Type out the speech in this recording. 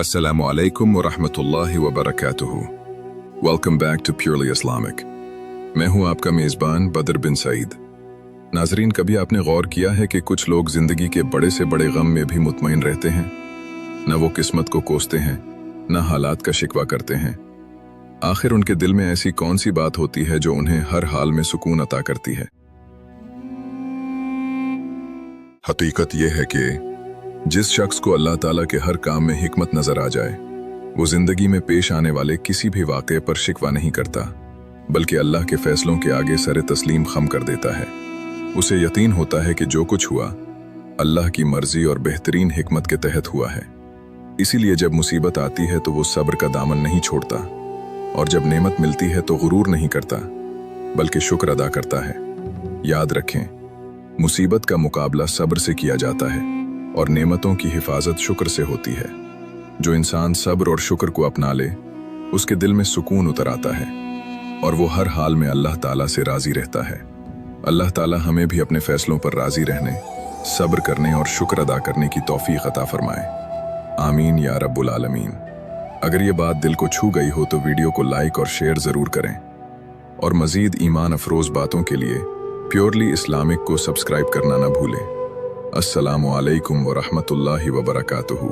Assalamu alaikum wa rahmatullahi wa barakatuhu. Welcome back to Purely Islamic. मैं हूं आपका मेज़बान बदर बिन सईद. नाजरीन, कभी आपने गौर किया है कि कुछ लोग जिंदगी के बड़े से बड़े गम में भी मुतमईन रहते हैं? न वो किस्मत को कोसते हैं, न हालात का शिकवा करते हैं. आखिर उनके दिल में ऐसी कौन सी बात होती है जो उन्हें हर हाल में सुकून अता करती है? हकीकत यह है कि जिस शख्स को अल्लाह ताला के हर काम में हिकमत नजर आ जाए, वो जिंदगी में पेश आने वाले किसी भी वाक़े पर शिकवा नहीं करता, बल्कि अल्लाह के फैसलों के आगे सर तस्लीम खम कर देता है. उसे यकीन होता है कि जो कुछ हुआ अल्लाह की मर्जी और बेहतरीन हिकमत के तहत हुआ है. इसीलिए जब मुसीबत आती है तो वो सब्र का दामन नहीं छोड़ता, और जब नेमत मिलती है तो गुरूर नहीं करता, बल्कि शुक्र अदा करता है. याद रखें, मुसीबत का मुकाबला सब्र से किया जाता है और नेमतों की हिफाजत शुक्र से होती है. जो इंसान सब्र और शुक्र को अपना ले, उसके दिल में सुकून उतर आता है और वो हर हाल में अल्लाह ताला से राजी रहता है. अल्लाह ताला हमें भी अपने फैसलों पर राजी रहने, सब्र करने और शुक्र अदा करने की तौफीक अता फरमाए. आमीन या रब्बुल आलमीन. अगर ये बात दिल को छू गई हो तो वीडियो को लाइक और शेयर ज़रूर करें, और मज़ीद ईमान अफरोज़ बातों के लिए प्योरली इस्लामिक को सब्सक्राइब करना ना भूलें. अस्सलामु अलैकुम व रहमतुल्लाहि व बरकातुहू.